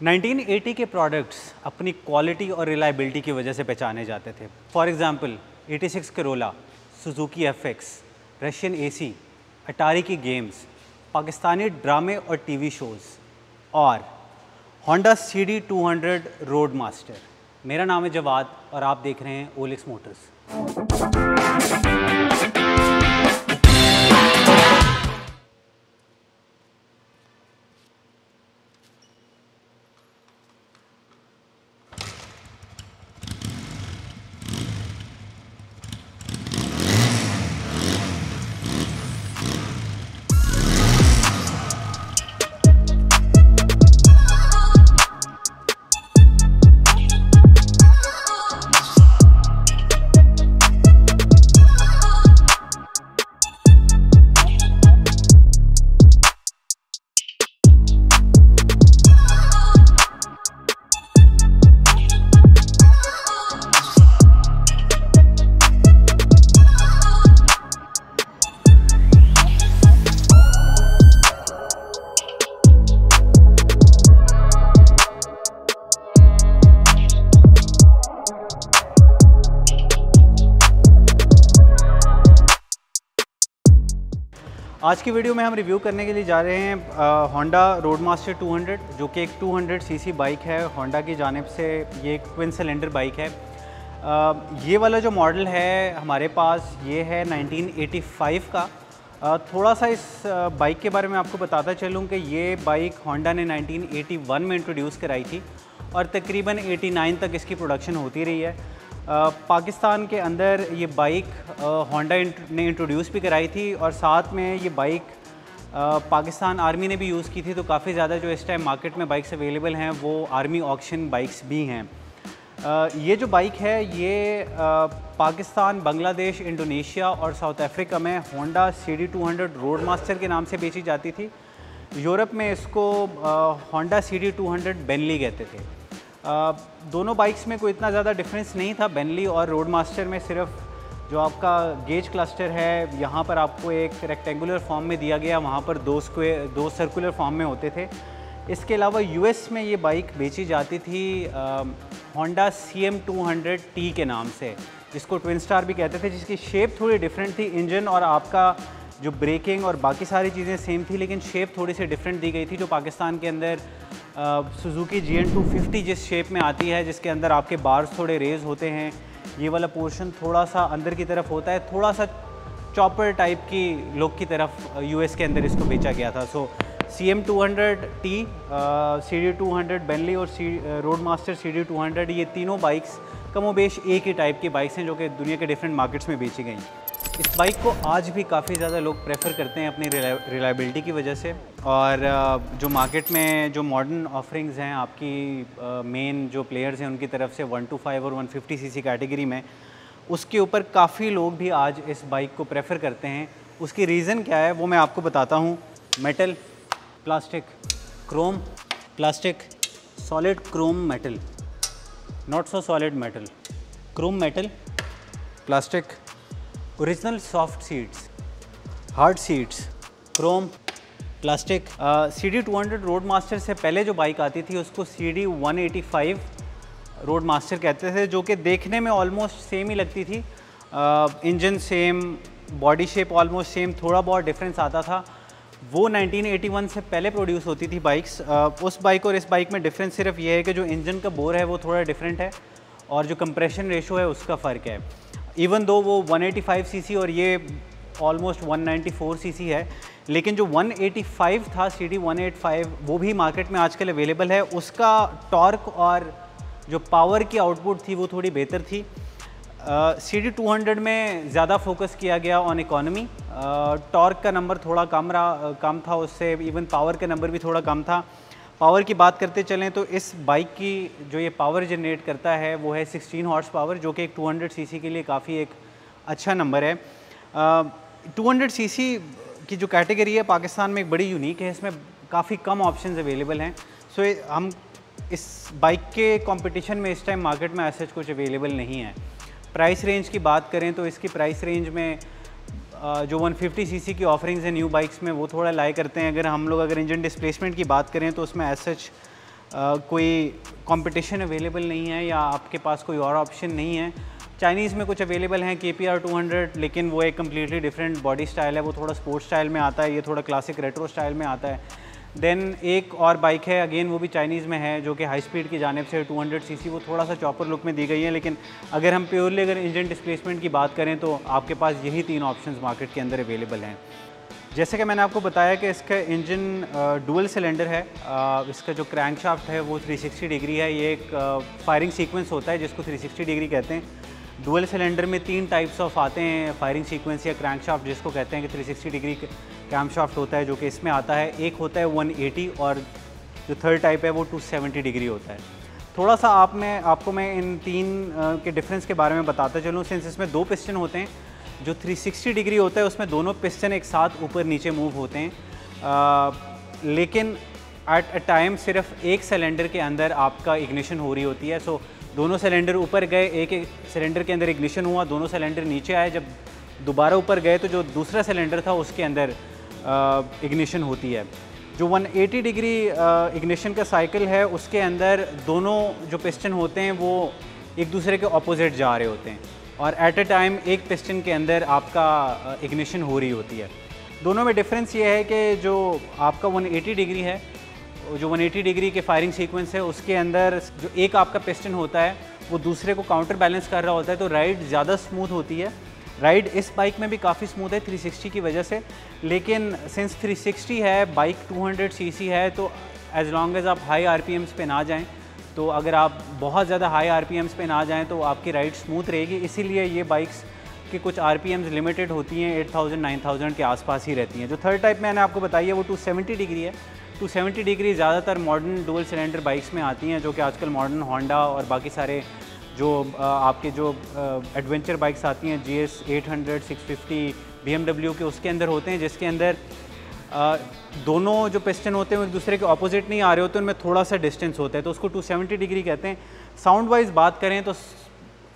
1980 के प्रोडक्ट्स अपनी क्वालिटी और रिलायबिलिटी की वजह से पहचाने जाते थे। For example 86 Corolla, Suzuki FX, Russian AC, अटारी की गेम्स, पाकिस्तानी ड्रामे और टीवी शोज़ और होंडा CD 200 रोड मास्टर। मेरा नाम है जवाद और आप देख रहे हैं ओलेक्स मोटर्स। आज की वीडियो में हम रिव्यू करने के लिए जा रहे हैं होंडा रोडमास्टर 200, जो कि एक 200 सीसी बाइक है होंडा की जानिब से। ये एक ट्विन सिलेंडर बाइक है। ये वाला जो मॉडल है हमारे पास ये है 1985 का। थोड़ा सा इस बाइक के बारे में आपको बताता चलूँ कि ये बाइक होंडा ने 1981 में इंट्रोड्यूस कराई थी और तकरीबन 89 तक इसकी प्रोडक्शन होती रही है। पाकिस्तान के अंदर ये बाइक होंडा ने इंट्रोड्यूस भी कराई थी और साथ में ये बाइक पाकिस्तान आर्मी ने भी यूज़ की थी। तो काफ़ी ज़्यादा जो इस टाइम मार्केट में बाइक्स अवेलेबल हैं वो आर्मी ऑक्शन बाइक्स भी हैं। ये जो बाइक है ये पाकिस्तान, बांग्लादेश, इंडोनेशिया और साउथ अफ्रीका में होंडा CD 200 रोड मास्टर के नाम से बेची जाती थी। यूरोप में इसको होंडा CD 200 बेनली कहते थे। दोनों बाइक्स में कोई इतना ज़्यादा डिफरेंस नहीं था। बेनली और रोड मास्टर में सिर्फ जो आपका गेज क्लस्टर है यहाँ पर आपको एक रेक्टेंगुलर फॉर्म में दिया गया, वहाँ पर दो सर्कुलर फॉर्म में होते थे। इसके अलावा US में ये बाइक बेची जाती थी होंडा CM 200T के नाम से, जिसको ट्विन स्टार भी कहते थे, जिसकी शेप थोड़ी डिफरेंट थी। इंजन और आपका जो ब्रेकिंग और बाकी सारी चीज़ें सेम थी, लेकिन शेप थोड़ी सी डिफरेंट दी गई थी। जो पाकिस्तान के अंदर सुजुकी GN 250 जिस शेप में आती है, जिसके अंदर आपके बार्स थोड़े रेज होते हैं, ये वाला पोर्शन थोड़ा सा अंदर की तरफ होता है, थोड़ा सा चॉपर टाइप की लुक की तरफ US के अंदर इसको बेचा गया था। सो CM 200T, CD 200 बेनली और रोड मास्टर CD 200, ये तीनों बाइक्स कमोबेश एक ही टाइप की बाइक्स हैं जो कि दुनिया के डिफरेंट मार्केट्स में बेची गई। इस बाइक को आज भी काफ़ी ज़्यादा लोग प्रेफर करते हैं अपनी रिलायबिलिटी की वजह से। और जो मार्केट में जो मॉडर्न ऑफरिंग्स हैं आपकी मेन जो प्लेयर्स हैं उनकी तरफ से 125 और 150 सीसी कैटेगरी में, उसके ऊपर काफ़ी लोग भी आज इस बाइक को प्रेफर करते हैं। उसकी रीज़न क्या है वो मैं आपको बताता हूँ। Metal, plastic, Chrome, plastic, solid Chrome metal, not so solid metal, Chrome metal, plastic, original soft seats, hard seats, Chrome, plastic. CD 200 road master से पहले जो बाइक आती थी उसको CD 185 रोड मास्टर कहते थे, जो कि देखने में ऑलमोस्ट सेम ही लगती थी। Engine same, body shape almost same, थोड़ा बहुत डिफरेंस आता था। वो 1981 से पहले प्रोड्यूस होती थी बाइक्स। उस बाइक और इस बाइक में डिफरेंस सिर्फ ये है कि जो इंजन का बोर है वो थोड़ा डिफरेंट है और जो कंप्रेशन रेशो है उसका फ़र्क है। इवन दो वो 185 सीसी और ये ऑलमोस्ट 194 सीसी है, लेकिन जो 185 था CD 185 वो भी मार्केट में आजकल अवेलेबल है। उसका टॉर्क और जो पावर की आउटपुट थी वो थोड़ी बेहतर थी। CD 200 में ज़्यादा फोकस किया गया ऑन इकोनॉमी। टॉर्क का नंबर थोड़ा कम था उससे, इवन पावर का नंबर भी थोड़ा कम था। पावर की बात करते चलें तो इस बाइक की जो ये पावर जनरेट करता है वो है 16 हॉर्स पावर, जो कि एक 200 सीसी के लिए काफ़ी एक अच्छा नंबर है। 200 सीसी की जो कैटेगरी है पाकिस्तान में एक बड़ी यूनिक है, इसमें काफ़ी कम ऑप्शंस अवेलेबल हैं। सो हम इस बाइक के कंपटीशन में इस टाइम मार्केट में ऐसा कुछ अवेलेबल नहीं है। प्राइस रेंज की बात करें तो इसकी प्राइस रेंज में जो 150 सीसी की ऑफरिंग्स हैं न्यू बाइक्स में वो थोड़ा लाई करते हैं। अगर इंजन डिस्प्लेसमेंट की बात करें तो उसमें एज सच कोई कंपटीशन अवेलेबल नहीं है या आपके पास कोई और ऑप्शन नहीं है। चाइनीज़ में कुछ अवेलेबल हैं KPR 200, लेकिन वो एक कम्प्लीटली डिफरेंट बॉडी स्टाइल है, वो थोड़ा स्पोर्ट्स स्टाइल में आता है, ये थोड़ा क्लासिक रेट्रो स्टाइल में आता है। देन एक और बाइक है, अगेन वो भी चाइनीज़ में है, जो कि हाई स्पीड की जानिब से 200 सीसी, वो थोड़ा सा चॉपर लुक में दी गई है। लेकिन अगर हम प्योरली अगर इंजन डिस्प्लेसमेंट की बात करें तो आपके पास यही 3 ऑप्शंस मार्केट के अंदर अवेलेबल हैं। जैसे कि मैंने आपको बताया कि इसका इंजन डुअल सिलेंडर है, इसका जो क्रैंकशाफ्ट है वो 360 डिग्री है। ये एक फायरिंग सीक्वेंस होता है जिसको 360 डिग्री कहते हैं। डुअल सिलेंडर में 3 टाइप्स ऑफ आते हैं फायरिंग सीक्वेंस या क्रैंकशाफ्ट, जिसको कहते हैं कि 360 डिग्री क्रैंकशाफ्ट होता है, जो कि इसमें आता है। एक होता है 180 और जो थर्ड टाइप है वो 270 डिग्री होता है। थोड़ा सा आपको मैं इन 3 के डिफरेंस के बारे में बताता चलूँ। सिंस इसमें 2 पिस्टन होते हैं, जो 360 डिग्री होता है उसमें दोनों पिस्टन एक साथ ऊपर नीचे मूव होते हैं, लेकिन एट अ टाइम सिर्फ एक सिलेंडर के अंदर आपका इग्निशन हो रही होती है। सो दोनों सिलेंडर ऊपर गए, एक सिलेंडर के अंदर इग्निशन हुआ, दोनों सिलेंडर नीचे आए, जब दोबारा ऊपर गए तो जो दूसरा सिलेंडर था उसके अंदर इग्निशन होती है। जो 180 डिग्री इग्निशन का साइकिल है उसके अंदर दोनों जो पिस्टन होते हैं वो एक दूसरे के ऑपोजिट जा रहे होते हैं और एट अ टाइम एक पिस्टन के अंदर आपका इग्निशन हो रही होती है। दोनों में डिफरेंस ये है कि जो आपका 180 डिग्री है, जो 180 डिग्री के फायरिंग सीक्वेंस है उसके अंदर जो एक आपका पिस्टन होता है वो दूसरे को काउंटर बैलेंस कर रहा होता है, तो राइड ज़्यादा स्मूथ होती है। राइड इस बाइक में भी काफ़ी स्मूथ है 360 की वजह से, लेकिन सिंस 360 है, बाइक 200 सीसी है, तो एज़ लॉन्ग एज़ आप हाई RPMs पे ना जाएं, तो अगर आप बहुत ज़्यादा हाई RPMs पे ना जाएं तो आपकी राइड स्मूथ रहेगी। इसीलिए ये बाइक्स की कुछ RPMs लिमिटेड होती हैं, 8000-9000 के आसपास ही रहती हैं। जो थर्ड टाइप मैंने आपको बताई है वो 270 डिग्री है। 270 डिग्री ज़्यादातर मॉडर्न डुअल सिलेंडर बाइक्स में आती हैं, जो कि आजकल मॉडर्न होंडा और बाकी सारे जो आपके जो एडवेंचर बाइक्स आती हैं GS 800, 650 BMW के, उसके अंदर होते हैं, जिसके अंदर दोनों जो पिस्टन होते हैं वो एक दूसरे के ऑपोजिट नहीं आ रहे होते, उनमें थोड़ा सा डिस्टेंस होता है, तो उसको 270 डिग्री कहते हैं। साउंड वाइज बात करें तो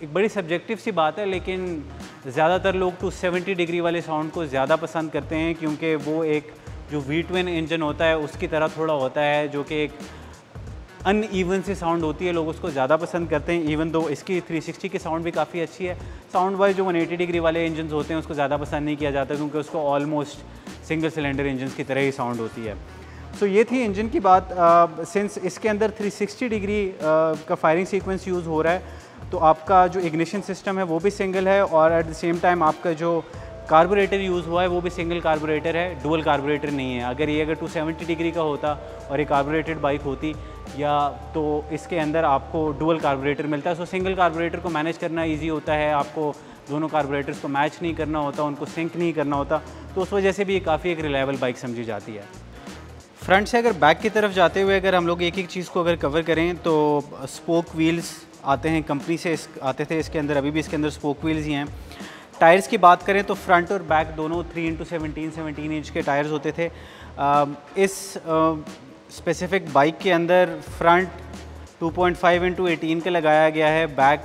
एक बड़ी सब्जेक्टिव सी बात है, लेकिन ज़्यादातर लोग 270 डिग्री वाले साउंड को ज़्यादा पसंद करते हैं, क्योंकि वो एक जो V-twin इंजन होता है उसकी तरह थोड़ा होता है, जो कि एक अनइवन सी साउंड होती है, लोग उसको ज़्यादा पसंद करते हैं। इवन दो इसकी 360 की साउंड भी काफ़ी अच्छी है, साउंड वाइज जो 180 डिग्री वाले इंजन होते हैं उसको ज़्यादा पसंद नहीं किया जाता, क्योंकि उसको ऑलमोस्ट सिंगल सिलेंडर इंजन की तरह ही साउंड होती है। सो ये थी इंजन की बात। सिंस इसके अंदर 360 डिग्री का फायरिंग सीक्वेंस यूज़ हो रहा है, तो आपका जो इग्निशन सिस्टम है वो भी सिंगल है, और एट द सेम टाइम आपका जो कार्बोरेटर यूज़ हुआ है वो भी सिंगल कार्बोरेटर है, डुअल कार्बोरेटर नहीं है। अगर 270 डिग्री का होता और एक कार्बोरेटेड बाइक होती या तो इसके अंदर आपको डुअल कार्बोरेटर मिलता है। सो सिंगल कार्बोरेटर को मैनेज करना इजी होता है, आपको दोनों कार्बोरेटर्स को मैच नहीं करना होता, उनको सिंक नहीं करना होता, तो उस वजह से भी ये काफ़ी एक रिलायबल बाइक समझी जाती है। फ्रंट से अगर बैक की तरफ जाते हुए अगर हम लोग एक एक चीज़ को अगर कवर करें तो स्पोक व्हील्स आते हैं, कंपनी से आते थे, इसके अंदर अभी भी इसके अंदर स्पोक व्हील्स ही हैं। टायर्स की बात करें तो फ्रंट और बैक दोनों 3x17 इंच के टायर्स होते थे। इस स्पेसिफिक बाइक के अंदर फ्रंट 2.5x18 का लगाया गया है, बैक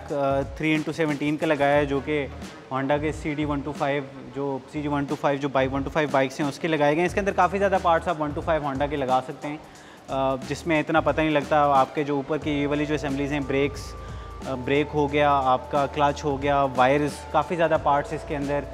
3x17 का लगाया है, जो कि होंडा के CG125 जो बाइक 125 बाइक्स हैं उसके लगाए गए हैं। इसके अंदर काफ़ी ज़्यादा पार्ट्स आप 125 होंडा के लगा सकते हैं, जिसमें इतना पता नहीं लगता। आपके जो ऊपर की ये वाली जो असेंबलीज़ हैं, ब्रेक हो गया, आपका क्लच हो गया, वायर्स, काफ़ी ज़्यादा पार्ट्स इसके अंदर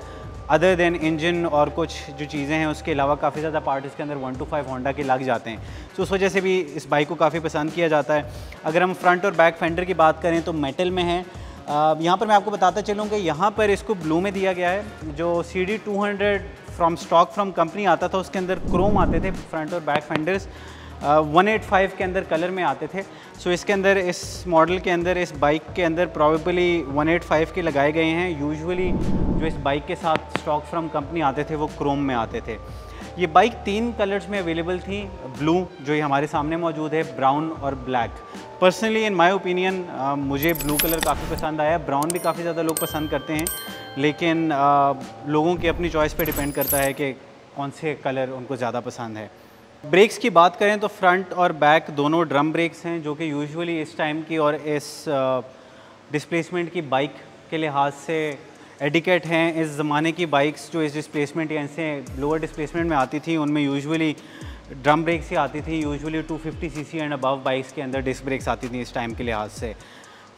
अदर देन इंजन और कुछ जो चीज़ें हैं उसके अलावा काफ़ी ज़्यादा पार्ट इसके अंदर 125 होंडा के लग जाते हैं। तो उस वजह से भी इस बाइक को काफ़ी पसंद किया जाता है। अगर हम फ्रंट और बैक फेंडर की बात करें तो मेटल में है। यहाँ पर मैं आपको बताता चलूँ कि यहाँ पर इसको ब्लू में दिया गया है। जो CD200 स्टॉक फ्रॉम कंपनी आता था उसके अंदर क्रोम आते थे फ्रंट और बैक फेंडर्स, 185 के अंदर कलर में आते थे। सो इसके अंदर इस मॉडल के अंदर इस बाइक के अंदर प्रॉबेबली 185 के लगाए गए हैं। यूजुअली जो इस बाइक के साथ स्टॉक फ्रॉम कंपनी आते थे वो क्रोम में आते थे। ये बाइक 3 कलर्स में अवेलेबल थी, ब्लू जो ये हमारे सामने मौजूद है, ब्राउन और black. Personally in my opinion मुझे ब्लू कलर काफ़ी पसंद आया। ब्राउन भी काफ़ी ज़्यादा लोग पसंद करते हैं, लेकिन लोगों की अपनी चॉइस पे डिपेंड करता है कि कौन से कलर उनको ज़्यादा पसंद है। ब्रेक्स की बात करें तो फ्रंट और बैक दोनों ड्रम ब्रेक्स हैं, जो कि यूजुअली इस टाइम की और इस डिस्प्लेसमेंट की बाइक के लिहाज से एडिकेट हैं। इस ज़माने की बाइक्स जो इस डिस्प्लेसमेंट या इनसे लोअर डिस्प्लेसमेंट में आती थी उनमें यूजुअली ड्रम ब्रेक्स ही आती थी। Usually 250 CC and above bikes के अंदर डिस्क ब्रेक्स आती थी इस टाइम के लिहाज से।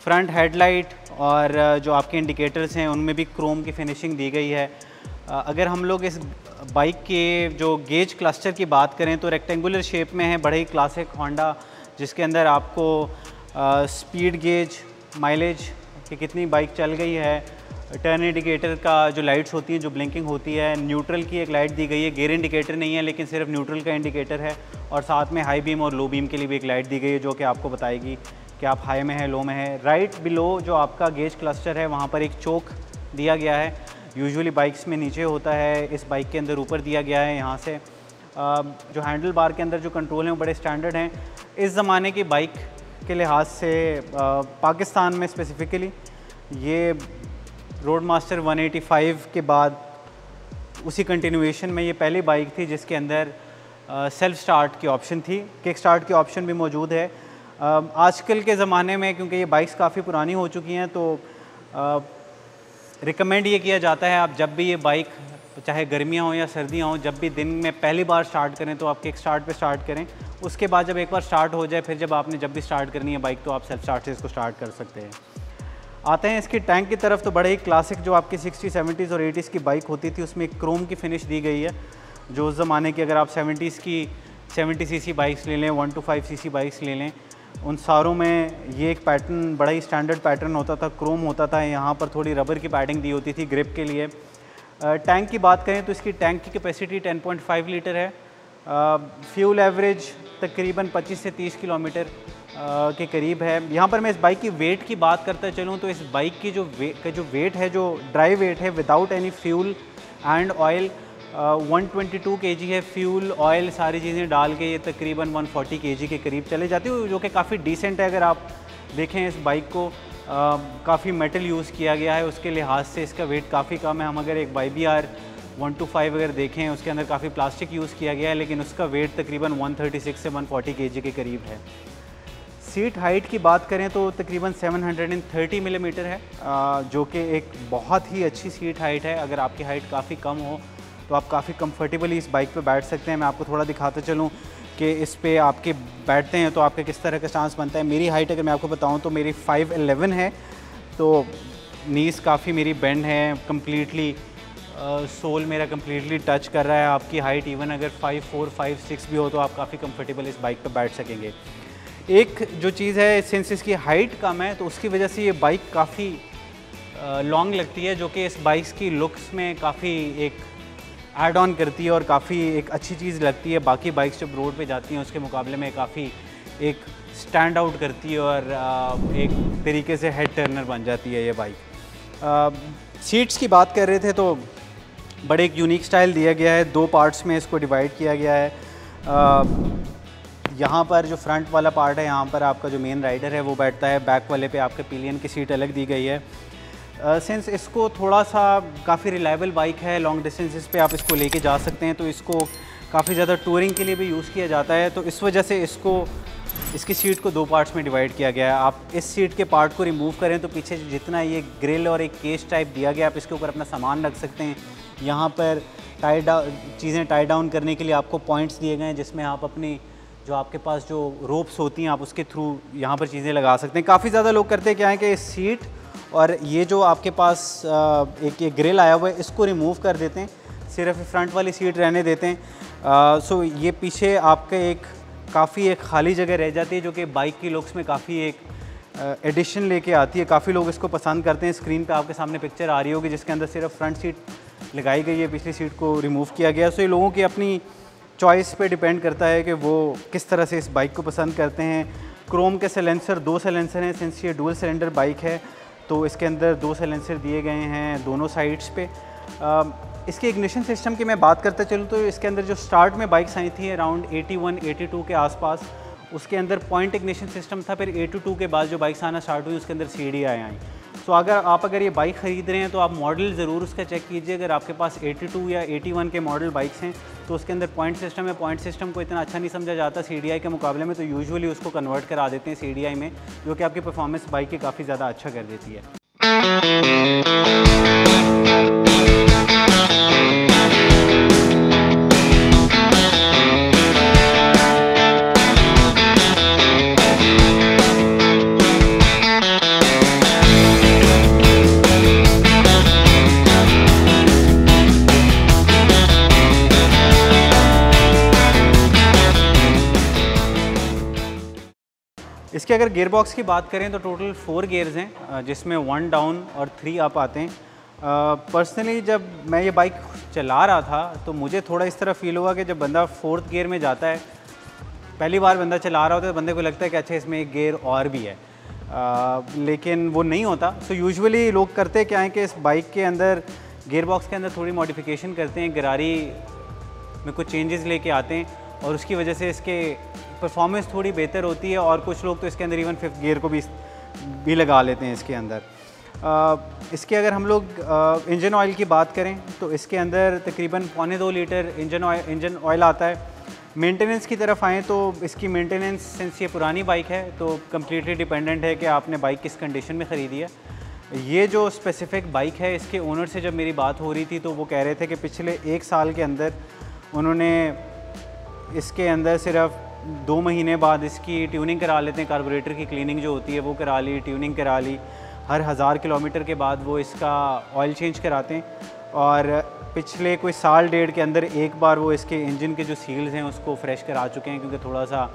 फ्रंट हेडलाइट और जो आपके इंडिकेटर्स हैं उनमें भी क्रोम की फिनिशिंग दी गई है। अगर हम लोग इस बाइक के जो गेज क्लस्टर की बात करें तो रेक्टेंगुलर शेप में है, बड़े ही क्लासिक होंडा, जिसके अंदर आपको स्पीड गेज, माइलेज कि कितनी बाइक चल गई है, टर्न इंडिकेटर का जो लाइट्स होती हैं जो ब्लिंकिंग होती है, न्यूट्रल की एक लाइट दी गई है, गियर इंडिकेटर नहीं है लेकिन सिर्फ न्यूट्रल का इंडिकेटर है, और साथ में हाई बीम और लो बीम के लिए भी एक लाइट दी गई है जो कि आपको बताएगी कि आप हाई में है, लो में है। राइट बिलो जो आपका गेज क्लस्टर है वहाँ पर एक चोक दिया गया है, यूजुअली बाइक्स में नीचे होता है, इस बाइक के अंदर ऊपर दिया गया है। यहाँ से जो हैंडल बार के अंदर जो कंट्रोल हैं वो बड़े स्टैंडर्ड हैं इस ज़माने की बाइक के लिहाज से। पाकिस्तान में स्पेसिफ़िकली ये रोड मास्टर 185 के बाद उसी कंटिन्यूएशन में ये पहली बाइक थी जिसके अंदर सेल्फ़ स्टार्ट की ऑप्शन थी। किक स्टार्ट की ऑप्शन भी मौजूद है। आजकल के ज़माने में क्योंकि ये बाइक्स काफ़ी पुरानी हो चुकी हैं तो रिकमेंड ये किया जाता है आप जब भी ये बाइक, चाहे गर्मियाँ हों या सर्दियाँ हों, जब भी दिन में पहली बार स्टार्ट करें तो आप किक स्टार्ट पे स्टार्ट करें। उसके बाद जब एक बार स्टार्ट हो जाए फिर जब आपने जब भी स्टार्ट करनी है बाइक तो आप सेल्फ स्टार्ट से इसको स्टार्ट कर सकते हैं। आते हैं इसकी टैंक की तरफ तो बड़े ही क्लासिक जो आपकी 60s, 70s और 80s की बाइक होती थी उसमें एक क्रोम की फिनिश दी गई है जो उस ज़माने की, अगर आप 70s की 70 सीसी बाइक्स ले लें, 125 सीसी बाइक्स ले लें, उन सारों में ये एक पैटर्न बड़ा ही स्टैंडर्ड पैटर्न होता था, क्रोम होता था। यहाँ पर थोड़ी रबर की पैडिंग दी होती थी ग्रिप के लिए। टैंक की बात करें तो इसकी टैंक की कैपेसिटी 10.5 लीटर है। फ्यूल एवरेज तकरीबन 25 से 30 किलोमीटर के करीब है। यहाँ पर मैं इस बाइक की वेट की बात करता चलूँ तो इस बाइक की जो वेट है, जो ड्राई वेट है without any fuel and oil, 122 kg है। फ्यूल, ऑयल, सारी चीज़ें डाल के ये तकरीबन 140 kg के करीब चले जाती है, जो कि काफ़ी डिसेंट है। अगर आप देखें इस बाइक को काफ़ी मेटल यूज़ किया गया है, उसके लिहाज से इसका वेट काफ़ी कम है। हम अगर एक YBR 125 अगर देखें उसके अंदर काफ़ी प्लास्टिक यूज़ किया गया है लेकिन उसका वेट तकरीबन 136 से 140 kg के करीब है। सीट हाइट की बात करें तो तकरीबन 730 मिलीमीटर है, जो कि एक बहुत ही अच्छी सीट हाइट है। अगर आपकी हाइट काफ़ी कम हो तो आप काफ़ी कंफर्टेबली इस बाइक पे बैठ सकते हैं। मैं आपको थोड़ा दिखाते चलूँ कि इस पे आपके बैठते हैं तो आपका किस तरह का स्टांस बनता है। मेरी हाइट अगर मैं आपको बताऊँ तो मेरी 5'11" है, तो नीज़ काफ़ी मेरी बेंड है, कम्प्लीटली सोल मेरा कम्प्लीटली टच कर रहा है। आपकी हाइट इवन अगर 5'4", 5'6" भी हो तो आप काफ़ी कंफर्टेबल इस बाइक पर बैठ सकेंगे। एक जो चीज़ है, सिंस इसकी हाइट कम है तो उसकी वजह से ये बाइक काफ़ी लॉन्ग लगती है, जो कि इस बाइक्स की लुक्स में काफ़ी एक ऐड ऑन करती है और काफ़ी एक अच्छी चीज़ लगती है। बाकी बाइक्स जब रोड पे जाती हैं उसके मुकाबले में काफ़ी एक स्टैंड आउट करती है और एक तरीके से हेड टर्नर बन जाती है ये बाइक। सीट्स की बात कर रहे थे तो बड़े एक यूनिक स्टाइल दिया गया है, 2 पार्ट्स में इसको डिवाइड किया गया है। यहाँ पर जो फ्रंट वाला पार्ट है यहाँ पर आपका जो मेन राइडर है वो बैठता है, बैक वाले पे आपके पिलियन की सीट अलग दी गई है। सिंस इसको थोड़ा सा काफ़ी रिलायबल बाइक है, लॉन्ग डिस्टेंसेस पे आप इसको लेके जा सकते हैं, तो इसको काफ़ी ज़्यादा टूरिंग के लिए भी यूज़ किया जाता है, तो इस वजह से इसकी सीट को 2 पार्ट्स में डिवाइड किया गया है। आप इस सीट के पार्ट को रिमूव करें तो पीछे जितना ये ग्रिल और एक केस टाइप दिया गया, आप इसके ऊपर अपना सामान रख सकते हैं। यहाँ पर चीज़ें टाई डाउन करने के लिए आपको पॉइंट्स दिए गए हैं जिसमें आप अपनी जो आपके पास जो रोप्स होती हैं आप उसके थ्रू यहाँ पर चीज़ें लगा सकते हैं। काफ़ी ज़्यादा लोग करते क्या है कि इस सीट और ये जो आपके पास एक ये ग्रिल आया हुआ है इसको रिमूव कर देते हैं, सिर्फ फ्रंट वाली सीट रहने देते हैं। सो ये पीछे आपके एक काफ़ी एक खाली जगह रह जाती है जो कि बाइक की लुक्स में काफ़ी एक एडिशन लेके आती है। काफ़ी लोग इसको पसंद करते हैं। स्क्रीन पे आपके सामने पिक्चर आ रही होगी जिसके अंदर सिर्फ फ्रंट सीट लगाई गई है, पिछली सीट को रिमूव किया गया। सो ये लोगों की अपनी चॉइस पे डिपेंड करता है कि वो किस तरह से इस बाइक को पसंद करते हैं। क्रोम के साइलेंसर 2 साइलेंसर हैं, सिंस ये डुअल सिलेंडर बाइक है तो इसके अंदर 2 साइलेंसर दिए गए हैं दोनों साइड्स पे। इसके इग्निशन सिस्टम की मैं बात करता चलूँ तो इसके अंदर जो स्टार्ट में बाइक्स आई थी अराउंड 81, 82 के आसपास, उसके अंदर पॉइंट इग्निशन सिस्टम था। फिर 82 के बाद जो बाइक्स आना स्टार्ट हुई उसके अंदर CDI आई। सो अगर ये बाइक ख़रीद रहे हैं तो आप मॉडल ज़रूर उसका चेक कीजिए। अगर आपके पास 82 या 81 के मॉडल बाइक्स हैं तो उसके अंदर पॉइंट सिस्टम है। पॉइंट सिस्टम को इतना अच्छा नहीं समझा जाता CDI के मुकाबले में, तो यूजुअली उसको कन्वर्ट करा देते हैं CDI में, जो कि आपकी परफॉर्मेंस बाइक की काफ़ी ज़्यादा अच्छा कर देती है। इसके अगर गियर बॉक्स की बात करें तो टोटल 4 गियर्स हैं, जिसमें 1 डाउन और 3 अप आते हैं। पर्सनली जब मैं ये बाइक चला रहा था तो मुझे थोड़ा इस तरह फील हुआ कि जब बंदा 4th गियर में जाता है, पहली बार बंदा चला रहा होता है तो बंदे को लगता है कि अच्छा इसमें एक गियर और भी है, लेकिन वो नहीं होता। सो यूजुअली लोग करते क्या है कि इस बाइक के अंदर गियर बॉक्स के अंदर थोड़ी मॉडिफिकेशन करते हैं, गरारी में कुछ चेंजेस लेके आते हैं और उसकी वजह से इसके परफॉर्मेंस थोड़ी बेहतर होती है। और कुछ लोग तो इसके अंदर इवन 5th गियर को भी लगा लेते हैं इसके अंदर। इसके अगर हम लोग इंजन ऑयल की बात करें तो इसके अंदर तकरीबन 1.25 लीटर इंजन ऑयल आता है। मेंटेनेंस की तरफ आएँ तो इसकी मेंटेनेंस, सिंस ये पुरानी बाइक है तो कम्प्लीटली डिपेंडेंट है कि आपने बाइक किस कंडीशन में ख़रीदी है। ये जो स्पेसिफ़िक बाइक है, इसके ओनर से जब मेरी बात हो रही थी तो वो कह रहे थे कि पिछले 1 साल के अंदर उन्होंने इसके अंदर सिर्फ 2 महीने बाद इसकी ट्यूनिंग करा लेते हैं। कार्बोरेटर की क्लीनिंग जो होती है वो करा ली, ट्यूनिंग करा ली। हर 1000 किलोमीटर के बाद वो इसका ऑयल चेंज कराते हैं और पिछले कोई साल डेढ़ के अंदर एक बार वो इसके इंजन के जो सील्स हैं उसको फ्रेश करा चुके हैं, क्योंकि थोड़ा सा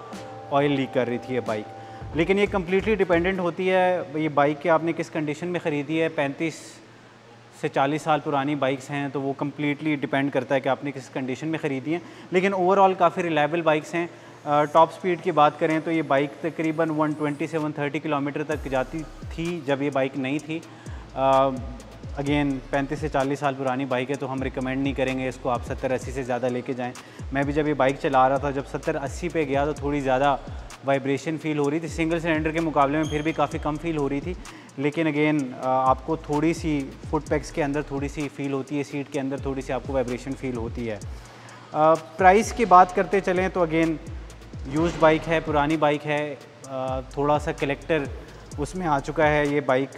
ऑयल लीक कर रही थी ये बाइक। लेकिन ये कम्प्लीटली डिपेंडेंट होती है ये बाइक के आपने किस कंडीशन में ख़रीदी है। 35 से 40 साल पुरानी बाइक्स हैं तो वो कम्प्लीटली डिपेंड करता है कि आपने किस कंडीशन में ख़रीदी हैं। लेकिन ओवरऑल काफ़ी रिलायबल बाइक्स हैं। टॉप स्पीड की बात करें तो ये बाइक तकरीबन 120 से 130 किलोमीटर तक जाती थी जब ये बाइक नई थी। अगेन 35 से 40 साल पुरानी बाइक है तो हम रिकमेंड नहीं करेंगे इसको आप 70-80 से ज़्यादा लेके जाएं। मैं भी जब ये बाइक चला रहा था, जब 70-80 पे गया तो थोड़ी ज़्यादा वाइब्रेशन फ़ील हो रही थी। सिंगल सिलेंडर के मुकाबले में फिर भी काफ़ी कम फ़ील हो रही थी, लेकिन अगेन आपको थोड़ी सी फुट पैक्स के अंदर थोड़ी सी फ़ील होती है, सीट के अंदर थोड़ी सी आपको वाइब्रेशन फ़ील होती है। प्राइस की बात करते चलें तो अगेन यूज्ड बाइक है, पुरानी बाइक है, थोड़ा सा कलेक्टर उसमें आ चुका है। ये बाइक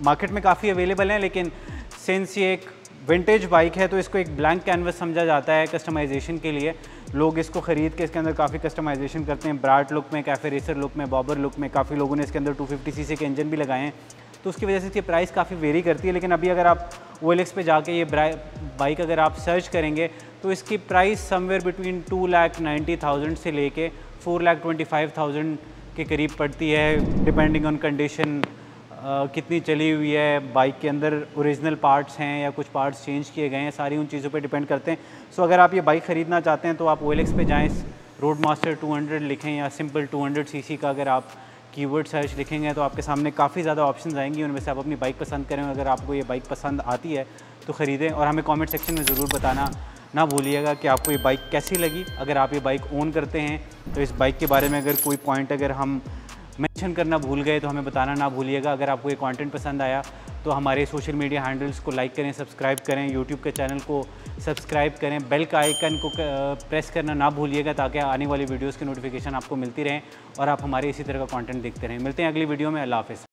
मार्केट में काफ़ी अवेलेबल है, लेकिन सिंस ये एक विंटेज बाइक है तो इसको एक ब्लैंक कैनवस समझा जाता है कस्टमाइजेशन के लिए। लोग इसको ख़रीद के इसके अंदर काफ़ी कस्टमाइजेशन करते हैं, ब्राट लुक में, कैफ़े रेसर लुक में, बॉबर लुक में। काफ़ी लोगों ने इसके अंदर 250 सीसी के इंजन भी लगाए हैं, तो उसकी वजह से इसकी प्राइस काफ़ी वेरी करती है। लेकिन अभी अगर आप OLX पे जाके ये बाइक अगर आप सर्च करेंगे तो इसकी प्राइस समवेयर बिटवीन 2,90,000 से लेके 4,25,000 के करीब पड़ती है, डिपेंडिंग ऑन कंडीशन, कितनी चली हुई है, बाइक के अंदर ओरिजिनल पार्ट्स हैं या कुछ पार्ट्स चेंज किए गए हैं, सारी उन चीज़ों पे डिपेंड करते हैं। सो अगर आप ये बाइक ख़रीदना चाहते हैं तो आप OLX पे जाएं, रोडमास्टर 200 लिखें या सिंपल 200 सीसी का अगर आप कीवर्ड सर्च लिखेंगे तो आपके सामने काफ़ी ज़्यादा ऑप्शंस आएंगी, उनमें से आप अपनी बाइक पसंद करें। अगर आपको ये बाइक पसंद आती है तो ख़रीदें और हमें कमेंट सेक्शन में ज़रूर बताना ना भूलिएगा कि आपको ये बाइक कैसी लगी। अगर आप ये बाइक ओन करते हैं तो इस बाइक के बारे में अगर कोई पॉइंट अगर हम मेंशन करना भूल गए तो हमें बताना ना भूलिएगा। अगर आपको ये कंटेंट पसंद आया तो हमारे सोशल मीडिया हैंडल्स को लाइक करें, सब्सक्राइब करें, यूट्यूब के चैनल को सब्सक्राइब करें, बेल का आइकन को प्रेस करना ना भूलिएगा ताकि आने वाली वीडियोस की नोटिफिकेशन आपको मिलती रहें और आप हमारे इसी तरह का कंटेंट देखते रहें। मिलते हैं अगली वीडियो में। अल्लाह हाफ़िज़।